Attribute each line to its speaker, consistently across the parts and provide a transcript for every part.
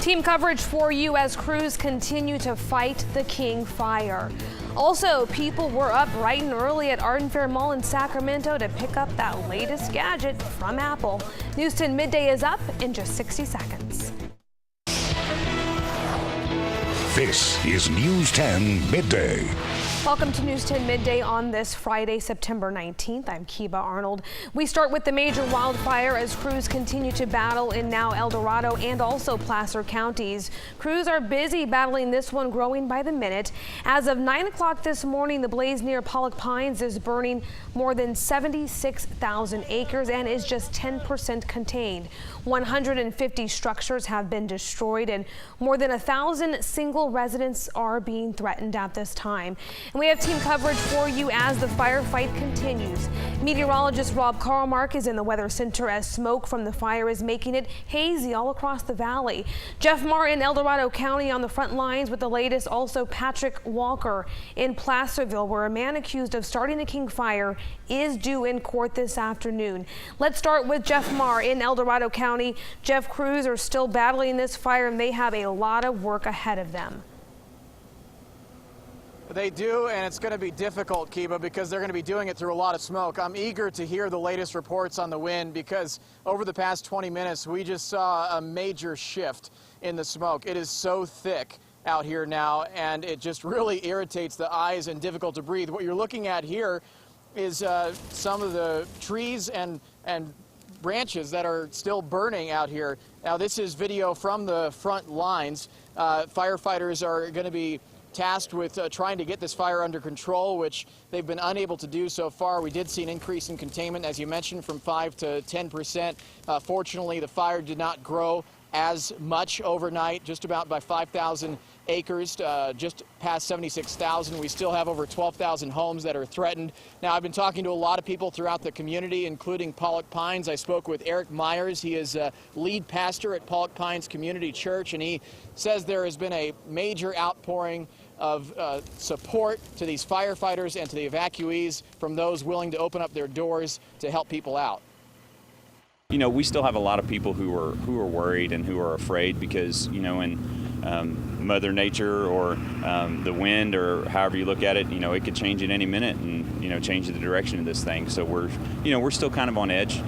Speaker 1: Team coverage for you as crews continue to fight the King fire. Also, people were up bright and early at Art and Fair Mall in Sacramento to pick up that latest gadget from Apple. News 10 Midday is up in just 60 seconds.
Speaker 2: This is News 10 Midday.
Speaker 1: Welcome to News 10 Midday on this Friday, September 19th. I'm Kiba Arnold. We start with the major wildfire as crews continue to battle in now El Dorado and also Placer counties. Crews are busy battling this one, growing by the minute. As of 9 o'clock this morning, the blaze near Pollock Pines is burning more than 76,000 acres and is just 10% contained. 150 structures have been destroyed and more than 1,000 single residents are being threatened at this time. And we have team coverage for you as the firefight continues. Meteorologist Rob Carlmark is in the weather center as smoke from the fire is making it hazy all across the valley. Jeff Marr in El Dorado County on the front lines with the latest. Also Patrick Walker in Placerville, where a man accused of starting the King fire is due in court this afternoon. Let's start with Jeff Marr in El Dorado County. Jeff, crews are still battling this fire and they have a lot of work ahead of them.
Speaker 3: They do, and it's going to be difficult, Kiba, because they're going to be doing it through a lot of smoke. I'm eager to hear the latest reports on the wind because over the past 20 minutes, we just saw a major shift in the smoke. It is so thick out here now, and it just really irritates the eyes and difficult to breathe. What you're looking at here is some of the trees and branches that are still burning out here. Now, this is video from the front lines. Firefighters are going to be tasked with trying to get this fire under control, which they've been unable to do so far. We did see an increase in containment, as you mentioned, from 5 to 10%. Fortunately, the fire did not grow as much overnight, just about by 5,000 acres, just past 76,000. We still have over 12,000 homes that are threatened. Now, I've been talking to a lot of people throughout the community, including Pollock Pines. I spoke with Eric Myers. He is lead pastor at Pollock Pines Community Church, and he says there has been a major outpouring of support to these firefighters and to the evacuees from those willing to open up their doors to help people out.
Speaker 4: You know, we still have a lot of people who are worried and who are afraid because, you know, in Mother Nature or the wind or however you look at it, you know, it could change at any minute and, you know, change the direction of this thing. So we're still kind of on edge.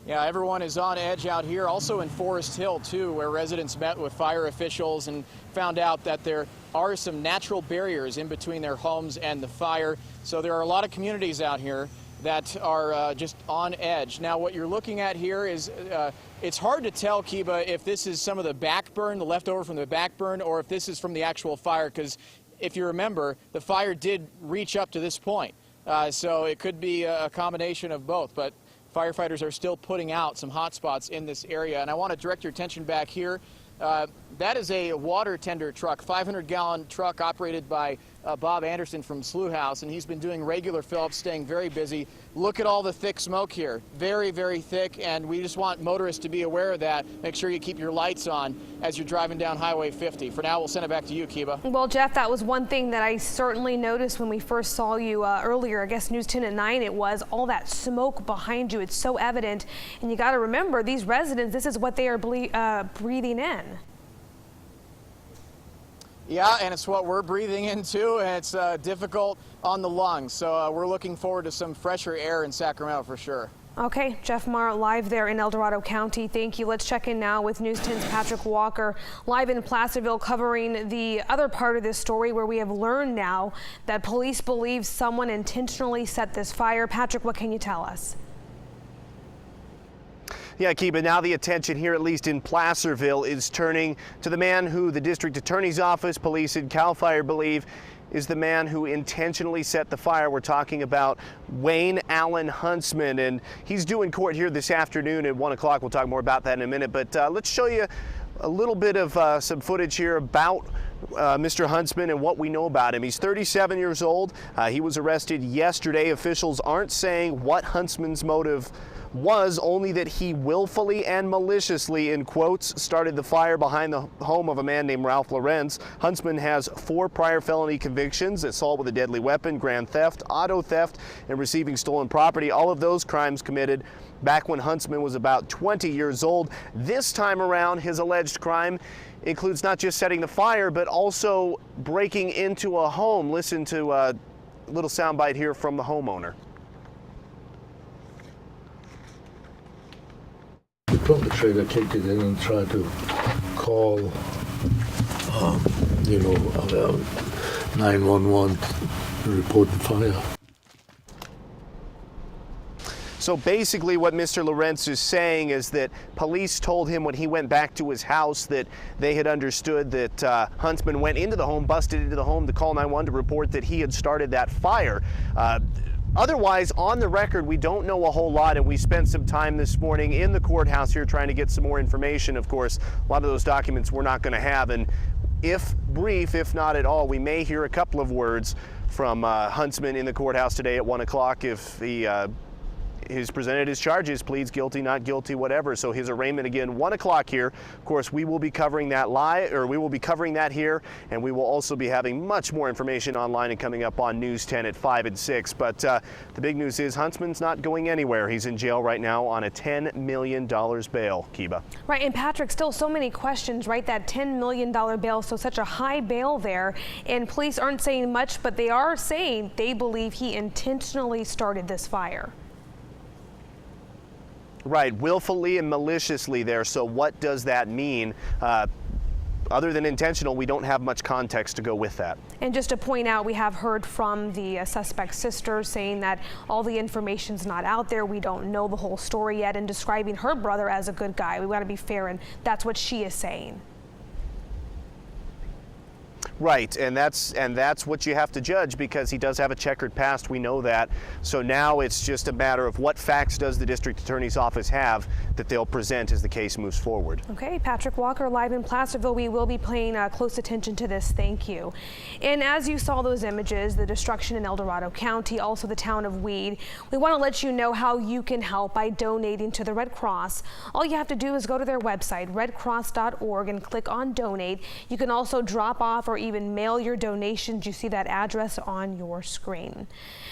Speaker 3: Yeah, everyone is on edge out here. Also in Forest Hill, too, where residents met with fire officials and found out that there are some natural barriers in between their homes and the fire. So there are a lot of communities out here that are just on edge. Now, what you're looking at here is it's hard to tell, Kiba, if this is some of the backburn, the leftover from the backburn, or if this is from the actual fire, because if you remember, the fire did reach up to this point. So it could be a combination of both, but firefighters are still putting out some hot spots in this area. And I want to direct your attention back here. That is a water tender truck, 500-gallon truck operated by Bob Anderson from Slough House, and he's been doing regular fill-ups, staying very busy. Look at all the thick smoke here. Very, very thick, and we just want motorists to be aware of that. Make sure you keep your lights on as you're driving down Highway 50. For now, we'll send it back to you, Kiba.
Speaker 1: Well, Jeff, that was one thing that I certainly noticed when we first saw you earlier. I guess News 10 at 9, it was all that smoke behind you. It's so evident, and you got to remember, these residents, this is what they are breathing in.
Speaker 3: Yeah, and it's what we're breathing into, and it's difficult on the lungs. So we're looking forward to some fresher air in Sacramento for sure.
Speaker 1: Okay, Jeff Marr live there in El Dorado County. Thank you. Let's check in now with News 10's Patrick Walker live in Placerville, covering the other part of this story where we have learned now that police believe someone intentionally set this fire. Patrick, what can you tell us?
Speaker 5: Yeah, Kiba, now the attention here, at least in Placerville, is turning to the man who the district attorney's office, police, and CAL FIRE believe is the man who intentionally set the fire. We're talking about Wayne Allen Huntsman, and he's due in court here this afternoon at 1 o'clock. We'll talk more about that in a minute, but let's show you a little bit of some footage here about Mr. Huntsman and what we know about him. He's 37 years old. He was arrested yesterday. Officials aren't saying what Huntsman's motive was only that he willfully and maliciously, in quotes, started the fire behind the home of a man named Ralph Lorenz. Huntsman has 4 prior felony convictions: assault with a deadly weapon, grand theft, auto theft, and receiving stolen property. All of those crimes committed back when Huntsman was about 20 years old. This time around, his alleged crime includes not just setting the fire, but also breaking into a home. Listen to a little soundbite here from the homeowner.
Speaker 6: The perpetrator kicked it in and tried to call, 911 to report the fire.
Speaker 5: So basically what Mr. Lorenz is saying is that police told him when he went back to his house that they had understood that Huntsman went into the home, busted into the home to call 911 to report that he had started that fire. Otherwise, on the record, we don't know a whole lot, and we spent some time this morning in the courthouse here trying to get some more information. Of course, a lot of those documents we're not going to have, and if brief, if not at all, we may hear a couple of words from Huntsman in the courthouse today at 1 o'clock if he he's presented his charges, pleads guilty, not guilty, whatever. So his arraignment again, 1 o'clock here. Of course, we will be covering that we will be covering that here, and we will also be having much more information online and coming up on News 10 at 5 and 6. But the big news is Huntsman's not going anywhere. He's in jail right now on a $10 million bail, Kiba.
Speaker 1: Right, and Patrick, still so many questions, right? That $10 million bail, so such a high bail there, and police aren't saying much, but they are saying they believe he intentionally started this fire.
Speaker 5: Right, willfully and maliciously there. So what does that mean? Other than intentional, we don't have much context to go with that.
Speaker 1: And just to point out, we have heard from the suspect's sister saying that all the information's not out there. We don't know the whole story yet, and describing her brother as a good guy. We want to be fair, and that's what she is saying.
Speaker 5: Right, and that's what you have to judge, because he does have a checkered past. We know that. So now it's just a matter of what facts does the district attorney's office have that they'll present as the case moves forward.
Speaker 1: Okay, Patrick Walker live in Placerville. We will be paying close attention to this. Thank you. And as you saw those images, the destruction in El Dorado County, also the town of Weed, we want to let you know how you can help by donating to the Red Cross. All you have to do is go to their website, redcross.org, and click on donate. You can also drop off or even mail your donations. You see that address on your screen.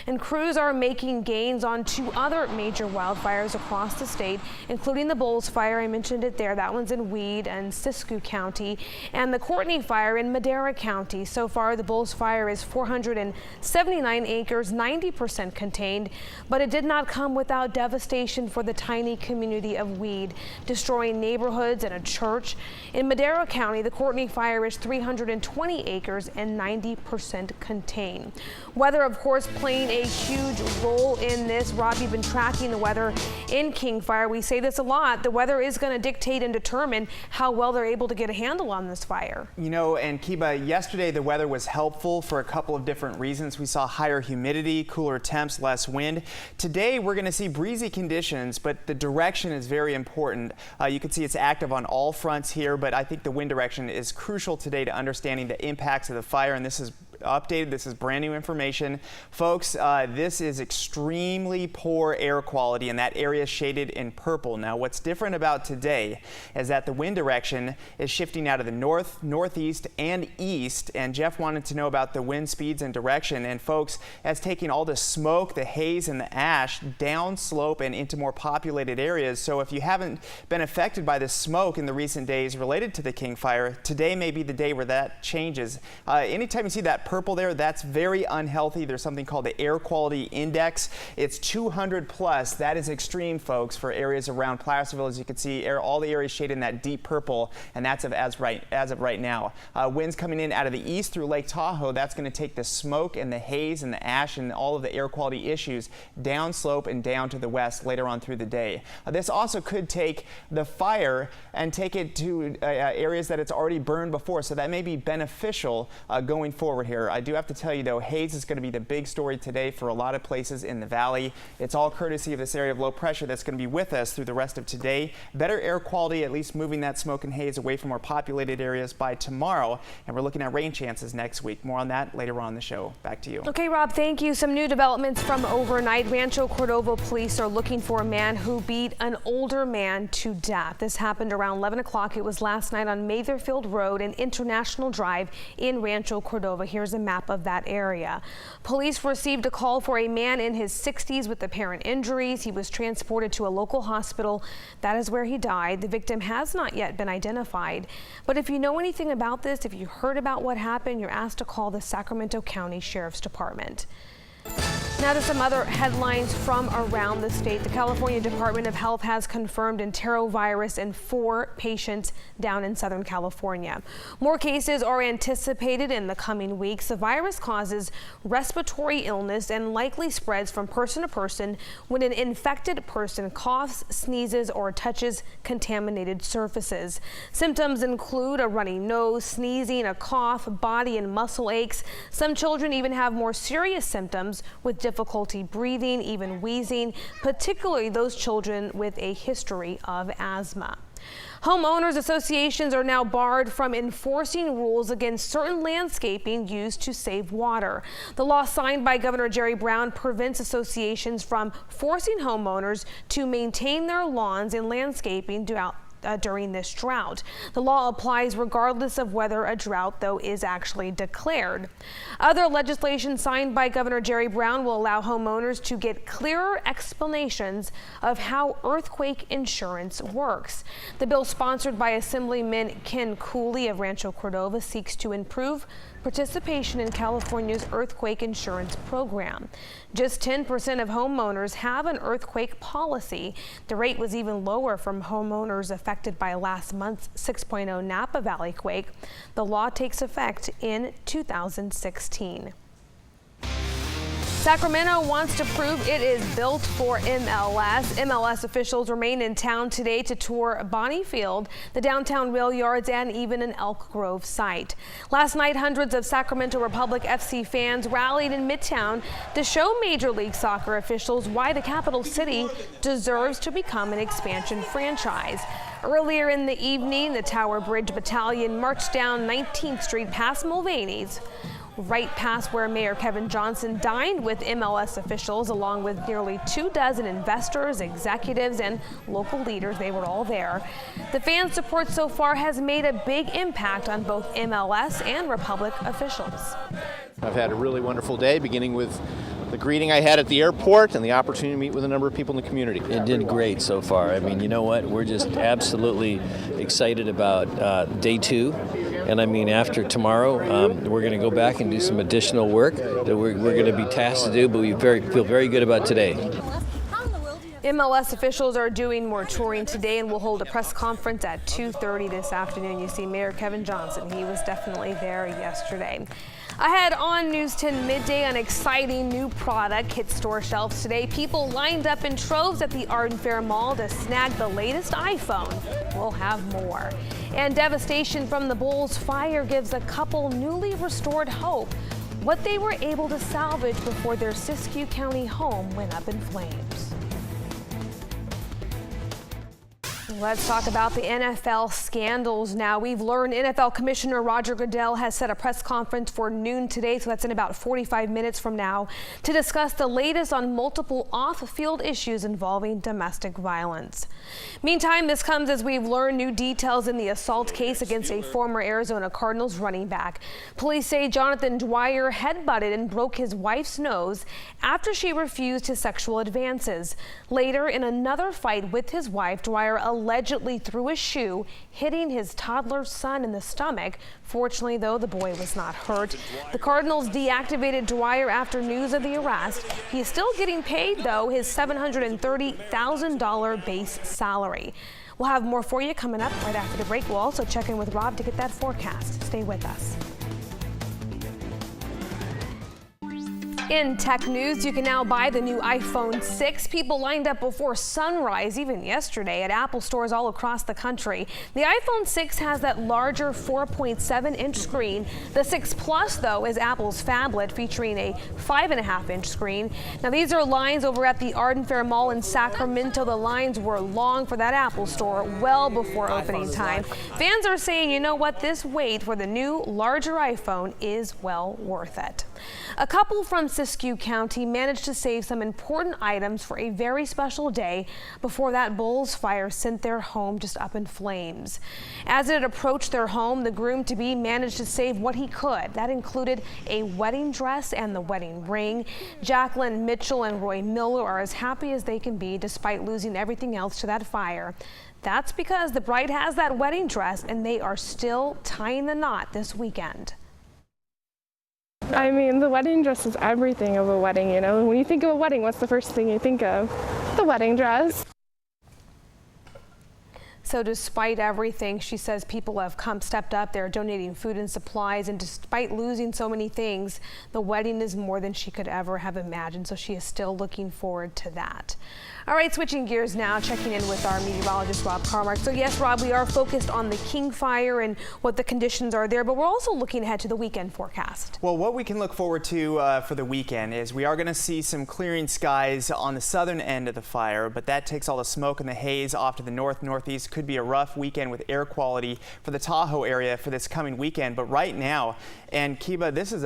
Speaker 1: And crews are making gains on 2 other major wildfires across the state, including the Bowles Fire. I mentioned it there. That one's in Weed and Siskiyou County, and the Courtney Fire in Madera County. So far, the Bowles Fire is 479 acres, 90% contained, but it did not come without devastation for the tiny community of Weed, destroying neighborhoods and a church. In Madera County, the Courtney Fire is 320 acres and 90% contained. Weather, of course, playing a huge role in this. Rob, you've been tracking the weather in King Fire. We say this a lot. The weather is going to dictate and determine how well they're able to get a handle on this fire.
Speaker 7: You know, and Kiba, yesterday the weather was helpful for a couple of different reasons. We saw higher humidity, cooler temps, less wind. Today we're going to see breezy conditions, but the direction is very important. You can see it's active on all fronts here, but I think the wind direction is crucial today to understanding the impacts of the fire, and this is updated. This is brand new information. Folks, this is extremely poor air quality, and that area is shaded in purple. Now, what's different about today is that the wind direction is shifting out of the north, northeast, and east, and Jeff wanted to know about the wind speeds and direction, and folks, that's taking all the smoke, the haze, and the ash downslope and into more populated areas. So if you haven't been affected by the smoke in the recent days related to the King Fire, today may be the day where that changes. Anytime you see that purple there, that's very unhealthy. There's something called the air quality index. It's 200 plus. That is extreme, folks, for areas around Placerville. As you can see, all the areas shaded in that deep purple, and that's as of right now. Winds coming in out of the east through Lake Tahoe. That's going to take the smoke and the haze and the ash and all of the air quality issues downslope and down to the west later on through the day. This also could take the fire and take it to areas that it's already burned before, so that may be beneficial going forward here. here. I do have to tell you, though, haze is going to be the big story today for a lot of places in the valley. It's all courtesy of this area of low pressure that's going to be with us through the rest of today. Better air quality, at least moving that smoke and haze away from more populated areas by tomorrow. And we're looking at rain chances next week. More on that later on in the show. Back to you.
Speaker 1: Okay, Rob, thank you. Some new developments from overnight. Rancho Cordova police are looking for a man who beat an older man to death. This happened around 11 o'clock. It was last night on Matherfield Road and International Drive in Rancho Cordova. Here's a map of that area. Police received a call for a man in his 60s with apparent injuries. He was transported to a local hospital. That is where he died. The victim has not yet been identified. But if you know anything about this, if you heard about what happened, you're asked to call the Sacramento County Sheriff's Department. Now to some other headlines from around the state. The California Department of Health has confirmed enterovirus in 4 patients down in Southern California. More cases are anticipated in the coming weeks. The virus causes respiratory illness and likely spreads from person to person when an infected person coughs, sneezes, or touches contaminated surfaces. Symptoms include a runny nose, sneezing, a cough, body and muscle aches. Some children even have more serious symptoms with difficulty breathing, even wheezing, particularly those children with a history of asthma. Homeowners associations are now barred from enforcing rules against certain landscaping used to save water. The law signed by Governor Jerry Brown prevents associations from forcing homeowners to maintain their lawns and landscaping during this drought. The law applies regardless of whether a drought, though, is actually declared. Other legislation signed by Governor Jerry Brown will allow homeowners to get clearer explanations of how earthquake insurance works. The bill, sponsored by Assemblyman Ken Cooley of Rancho Cordova, seeks to improve participation in California's earthquake insurance program. Just 10% of homeowners have an earthquake policy. The rate was even lower from homeowners affected by last month's 6.0 Napa Valley quake. The law takes effect in 2016. Sacramento wants to prove it is built for MLS. MLS officials remain in town today to tour Bonnie Field, the downtown rail yards, and even an Elk Grove site. Last night, hundreds of Sacramento Republic FC fans rallied in Midtown to show Major League Soccer officials why the capital city deserves to become an expansion franchise. Earlier in the evening, the Tower Bridge Battalion marched down 19th Street past Mulvaney's, right past where Mayor Kevin Johnson dined with MLS officials, along with nearly 24 investors, executives, and local leaders. They were all there. The fan support so far has made a big impact on both MLS and Republic officials.
Speaker 8: I've had a really wonderful day, beginning with the greeting I had at the airport and the opportunity to meet with a number of people in the community.
Speaker 9: It did great so far. I mean, you know what? We're just absolutely excited about day 2. And I mean, after tomorrow, we're going to go back and do some additional work that we're going to be tasked to do, but we feel very good about today.
Speaker 1: MLS officials are doing more touring today and will hold a press conference at 2:30 this afternoon. You see Mayor Kevin Johnson. He was definitely there yesterday. Ahead on News 10 Midday, an exciting new product hit store shelves today. People lined up in troves at the Arden Fair Mall to snag the latest iPhone. We'll have more. And devastation from the Bulls fire gives a couple newly restored hope. What they were able to salvage before their Siskiyou County home went up in flames. Let's talk about the NFL scandals now. We've learned NFL Commissioner Roger Goodell has set a press conference for noon today, so that's in about 45 minutes from now, to discuss the latest on multiple off-field issues involving domestic violence. Meantime, this comes as we've learned new details in the assault case against a former Arizona Cardinals running back. Police say Jonathan Dwyer headbutted and broke his wife's nose after she refused his sexual advances. Later, in another fight with his wife, Dwyer allegedly threw a shoe, hitting his toddler son in the stomach. Fortunately, though, the boy was not hurt. The Cardinals deactivated Dwyer after news of the arrest. He is still getting paid, though, his $730,000 base salary. We'll have more for you coming up right after the break. We'll also check in with Rob to get that forecast. Stay with us. In tech news, you can now buy the new iPhone 6. People lined up before sunrise, even yesterday, at Apple stores all across the country. The iPhone 6 has that larger 4.7-inch screen. The 6 Plus, though, is Apple's phablet, featuring a 5.5-inch screen. Now, these are lines over at the Arden Fair Mall in Sacramento. The lines were long for that Apple store well before opening time. Fans are saying, you know what, this wait for the new, larger iPhone is well worth it. A couple from Siskiyou County managed to save some important items for a very special day before that Bulls fire sent their home just up in flames. As it approached their home, the groom-to-be managed to save what he could. That included a wedding dress and the wedding ring. Jacqueline Mitchell and Roy Miller are as happy as they can be despite losing everything else to that fire. That's because the bride has that wedding dress and they are still tying the knot this weekend.
Speaker 10: I mean, the wedding dress is everything of a wedding, you know. When you think of a wedding, what's the first thing you think of? The wedding dress.
Speaker 1: So despite everything, she says people have stepped up. They're donating food and supplies, and despite losing so many things, the wedding is more than she could ever have imagined. So she is still looking forward to that. All right, switching gears now, checking in with our meteorologist, Rob Carmark. So yes, Rob, we are focused on the King Fire and what the conditions are there, but we're also looking ahead to the weekend forecast.
Speaker 7: Well, what we can look forward to for the weekend is we are going to see some clearing skies on the southern end of the fire, but that takes all the smoke and the haze off to the north, northeast. Could be a rough weekend with air quality for the Tahoe area for this coming weekend. But right now, and Kiba, this is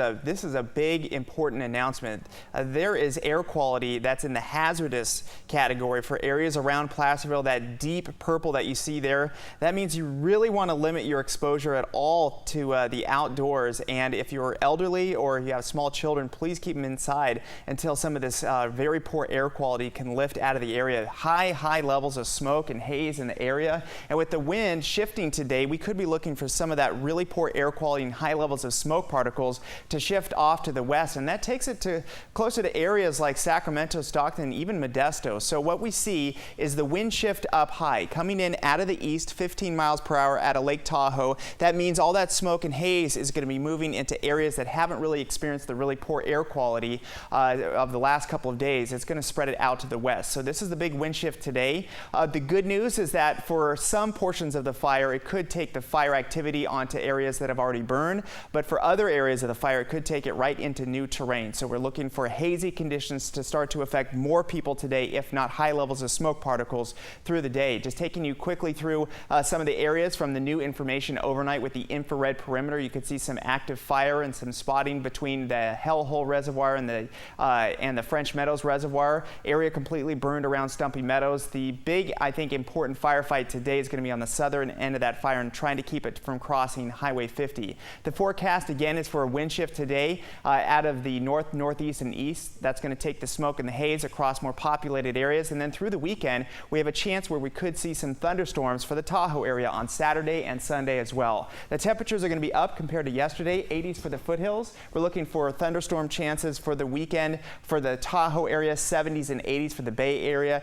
Speaker 7: a big, important announcement. There is air quality that's in the hazardous category for areas around Placerville. That deep purple that you see there, that means you really want to limit your exposure at all to the outdoors. And if you're elderly or you have small children, please keep them inside until some of this very poor air quality can lift out of the area. High levels of smoke and haze in the area. And with the wind shifting today, we could be looking for some of that really poor air quality and high levels of smoke particles to shift off to the west. And that takes it to closer to areas like Sacramento, Stockton, even Modesto. So what we see is the wind shift up high, coming in out of the east, 15 miles per hour out of Lake Tahoe. That means all that smoke and haze is going to be moving into areas that haven't really experienced the really poor air quality of the last couple of days. It's going to spread it out to the west. So this is the big wind shift today. The good news is that for some portions of the fire, it could take the fire activity onto areas that have already burned, but for other areas of the fire, it could take it right into new terrain. So we're looking for hazy conditions to start to affect more people today, if not high levels of smoke particles through the day. Just taking you quickly through some of the areas from the new information overnight with the infrared perimeter. You could see some active fire and some spotting between the Hellhole Reservoir and the French Meadows Reservoir. Area completely burned around Stumpy Meadows. The big, I think, important firefight today is going to be on the southern end of that fire and trying to keep it from crossing Highway 50. The forecast again is for a wind shift today out of the north, northeast, and east. That's going to take the smoke and the haze across more populated areas. And then through the weekend, we have a chance where we could see some thunderstorms for the Tahoe area on Saturday and Sunday as well. The temperatures are going to be up compared to yesterday, 80s for the foothills. We're looking for thunderstorm chances for the weekend for the Tahoe area, 70s and 80s for the Bay Area.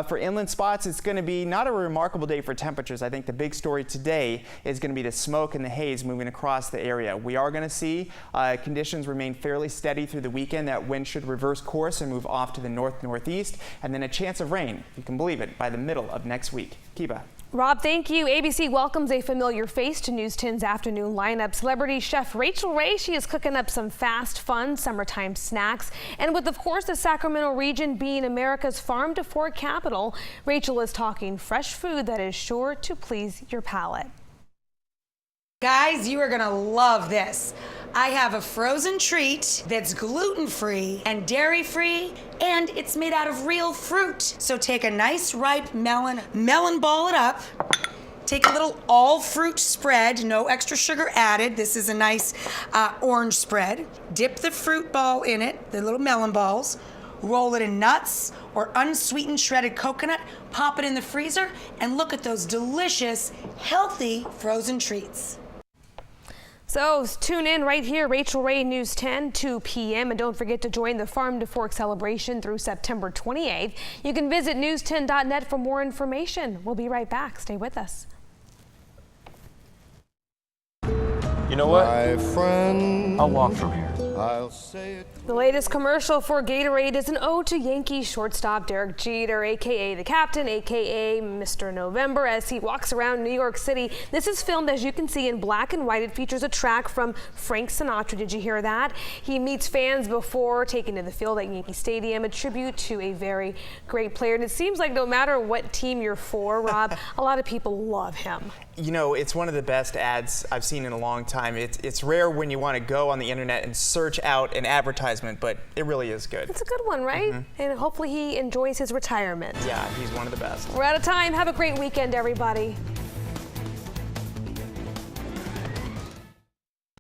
Speaker 7: For inland spots, it's going to be not a remarkable day for temperatures. I think the big story today is going to be the smoke and the haze moving across the area. We are going to see conditions remain fairly steady through the weekend. That wind should reverse course and move off to the north-northeast, and then a chance of rain, if you can believe it, by the middle of next week. Kiba.
Speaker 1: Rob, thank you. ABC welcomes a familiar face to News 10's afternoon lineup. Celebrity chef Rachel Ray, she is cooking up some fast, fun summertime snacks. And with, of course, the Sacramento region being America's farm-to-fork capital, Rachel is talking fresh food that is sure to please your palate.
Speaker 11: Guys, you are gonna love this. I have a frozen treat that's gluten-free and dairy-free, and it's made out of real fruit. So take a nice ripe melon ball it up, take a little all-fruit spread, no extra sugar added. This is a nice orange spread. Dip the fruit ball in it, the little melon balls, roll it in nuts or unsweetened shredded coconut, pop it in the freezer, and look at those delicious, healthy frozen treats.
Speaker 1: So tune in right here, Rachel Ray, News 10, 2 p.m. And don't forget to join the Farm to Fork celebration through September 28th. You can visit news10.net for more information. We'll be right back. Stay with us.
Speaker 12: You know what? My friend, I'll walk from here. I'll say it.
Speaker 1: The latest commercial for Gatorade is an ode to Yankees shortstop Derek Jeter, a.k.a. the captain, a.k.a. Mr. November, as he walks around New York City. This is filmed, as you can see, in black and white. It features a track from Frank Sinatra. Did you hear that? He meets fans before taking to the field at Yankee Stadium, a tribute to a very great player. And it seems like no matter what team you're for, Rob, a lot of people love him.
Speaker 7: You know, it's one of the best ads I've seen in a long time. It's rare when you want to go on the internet and search out an advertisement, but it really is good.
Speaker 1: It's a good one, right? And hopefully he enjoys his retirement.
Speaker 7: Yeah, he's one of the best.
Speaker 1: We're out of time. Have a great weekend, everybody.